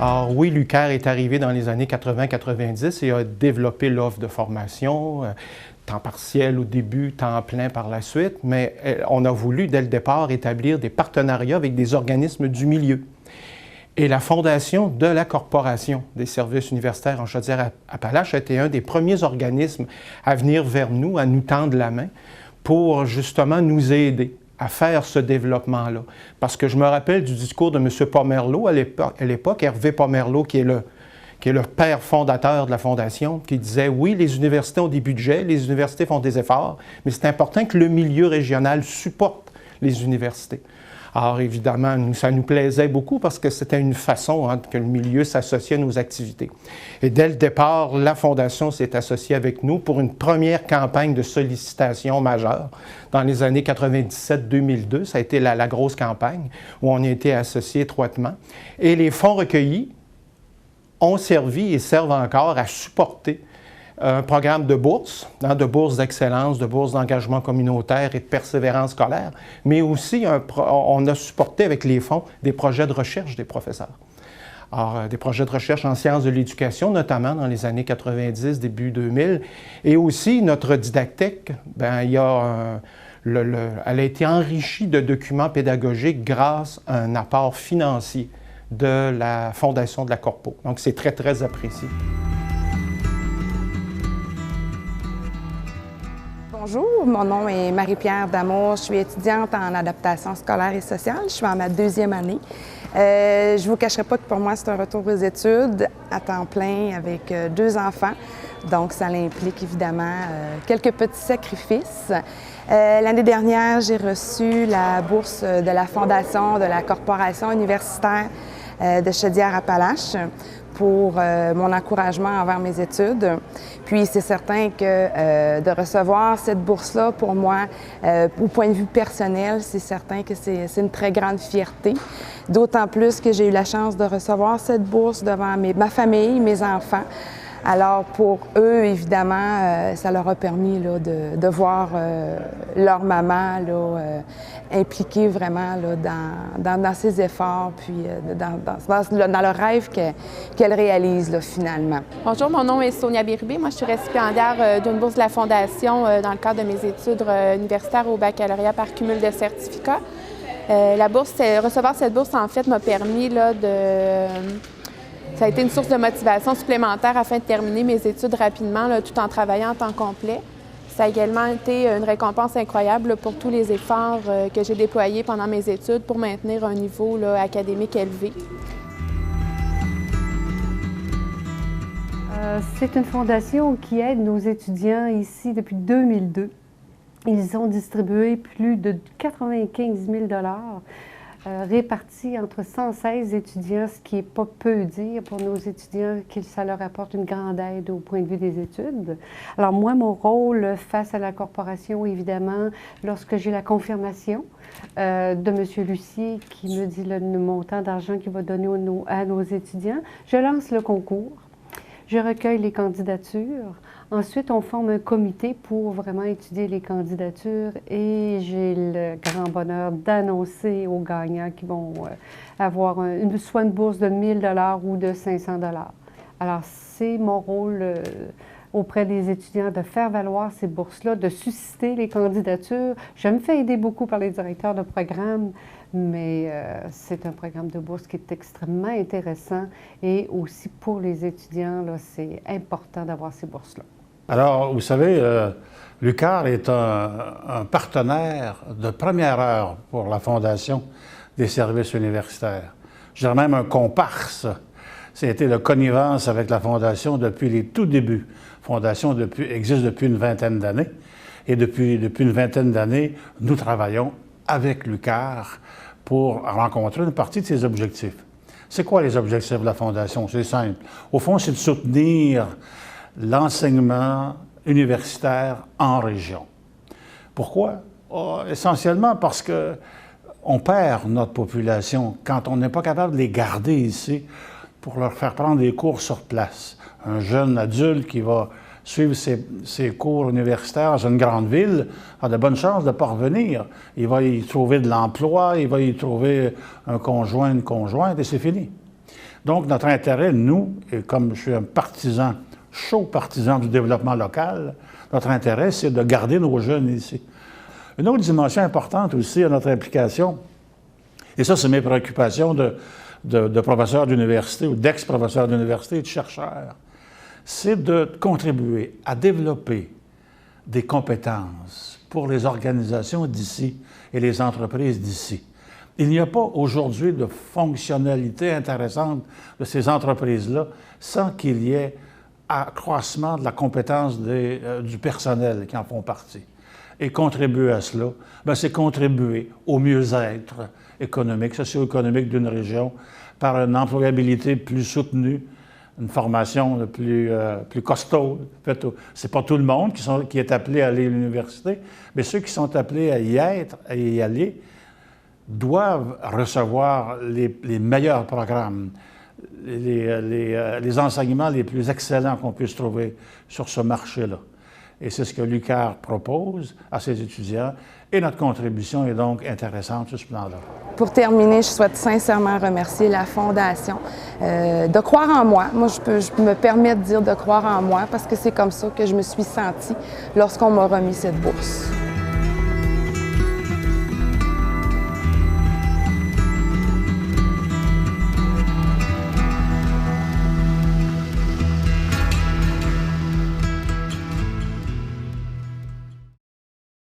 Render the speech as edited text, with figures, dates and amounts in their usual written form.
Alors oui, l'UQAR est arrivé dans les années 80-90 et a développé l'offre de formation, temps partiel au début, temps plein par la suite, mais on a voulu dès le départ établir des partenariats avec des organismes du milieu. Et la fondation de la Corporation des services universitaires en Chaudière-Appalaches a été un des premiers organismes à venir vers nous, à nous tendre la main pour justement nous aider à faire ce développement-là. Parce que je me rappelle du discours de M. Pomerleau à l'époque, Hervé Pomerleau, qui est le père fondateur de la Fondation, qui disait « Oui, les universités ont des budgets, les universités font des efforts, mais c'est important que le milieu régional supporte les universités. » Alors évidemment, ça nous plaisait beaucoup parce que c'était une façon que le milieu s'associe à nos activités. Et dès le départ, la Fondation s'est associée avec nous pour une première campagne de sollicitation majeure dans les années 97-2002. Ça a été la grosse campagne où on a été associés étroitement. Et les fonds recueillis ont servi et servent encore à supporter un programme de bourse d'excellence, de bourse d'engagement communautaire et de persévérance scolaire, mais aussi on a supporté avec les fonds des projets de recherche des professeurs. Alors, des projets de recherche en sciences de l'éducation, notamment dans les années 90, début 2000, et aussi notre didactique, elle a été enrichie de documents pédagogiques grâce à un apport financier de la Fondation de la Corpo. Donc, c'est très, très apprécié. Bonjour, mon nom est Marie-Pierre Damour. Je suis étudiante en adaptation scolaire et sociale. Je suis en ma 2e année. Je ne vous cacherai pas que pour moi, c'est un retour aux études à temps plein avec 2 enfants. Donc, ça implique évidemment quelques petits sacrifices. L'année dernière, j'ai reçu la bourse de la Fondation de la Corporation universitaire de Chaudière-Appalaches pour mon encouragement envers mes études. Puis c'est certain que de recevoir cette bourse-là, pour moi, au point de vue personnel, c'est certain que c'est une très grande fierté. D'autant plus que j'ai eu la chance de recevoir cette bourse devant ma famille, mes enfants. Alors pour eux, évidemment, ça leur a permis là, de voir leur maman là, impliquée vraiment là, dans ses efforts, puis dans le rêve qu'elle réalise là, finalement. Bonjour, mon nom est Sonia Bérubé. Moi, je suis récipiendaire d'une bourse de la Fondation dans le cadre de mes études universitaires au baccalauréat par cumul de certificats. Recevoir cette bourse, en fait, m'a permis là, Ça a été une source de motivation supplémentaire afin de terminer mes études rapidement, là, tout en travaillant en temps complet. Ça a également été une récompense incroyable là, pour tous les efforts que j'ai déployés pendant mes études pour maintenir un niveau là, académique élevé. C'est une fondation qui aide nos étudiants ici depuis 2002. Ils ont distribué plus de 95 000 répartis entre 116 étudiants, ce qui n'est pas peu dire pour nos étudiants, que ça leur apporte une grande aide au point de vue des études. Alors moi, mon rôle face à la corporation, évidemment, lorsque j'ai la confirmation de M. Lucier qui me dit le montant d'argent qu'il va donner à nos étudiants, je lance le concours, je recueille les candidatures. Ensuite, on forme un comité pour vraiment étudier les candidatures et j'ai le grand bonheur d'annoncer aux gagnants qui vont avoir soit une bourse de 1 000 $ ou de 500 $. Alors, c'est mon rôle auprès des étudiants de faire valoir ces bourses-là, de susciter les candidatures. Je me fais aider beaucoup par les directeurs de programme, mais c'est un programme de bourse qui est extrêmement intéressant et aussi pour les étudiants, c'est important d'avoir ces bourses-là. Alors, vous savez, l'UQAR est un partenaire de première heure pour la Fondation des services universitaires. Je dirais même un comparse. C'était de connivence avec la Fondation depuis les tout débuts. La Fondation existe depuis une vingtaine d'années. Et depuis une vingtaine d'années, nous travaillons avec l'UQAR pour rencontrer une partie de ses objectifs. C'est quoi les objectifs de la Fondation? C'est simple. Au fond, c'est de soutenir l'enseignement universitaire en région. Pourquoi? Essentiellement parce qu'on perd notre population quand on n'est pas capable de les garder ici pour leur faire prendre des cours sur place. Un jeune adulte qui va suivre ses cours universitaires dans une grande ville a de bonnes chances de ne pas revenir. Il va y trouver de l'emploi, il va y trouver un conjoint, une conjointe, et c'est fini. Donc, notre intérêt, nous, et comme je suis un partisan, chaud partisan du développement local, notre intérêt, c'est de garder nos jeunes ici. Une autre dimension importante aussi à notre implication, et ça, c'est mes préoccupations de professeurs d'université ou d'ex-professeurs d'université et de chercheurs, c'est de contribuer à développer des compétences pour les organisations d'ici et les entreprises d'ici. Il n'y a pas aujourd'hui de fonctionnalité intéressante de ces entreprises-là sans qu'il y ait accroissement de la compétence du personnel qui en font partie. Et contribuer à cela, c'est contribuer au mieux-être économique, socio-économique d'une région par une employabilité plus soutenue, une formation plus costaud. En fait, c'est pas tout le monde qui est appelé à aller à l'université, mais ceux qui sont appelés à y être et y aller doivent recevoir les meilleurs programmes, les enseignements les plus excellents qu'on puisse trouver sur ce marché-là. Et c'est ce que l'UQAR propose à ses étudiants, et notre contribution est donc intéressante sur ce plan-là. Pour terminer, je souhaite sincèrement remercier la Fondation de croire en moi. Moi, je me permets de dire de croire en moi parce que c'est comme ça que je me suis sentie lorsqu'on m'a remis cette bourse.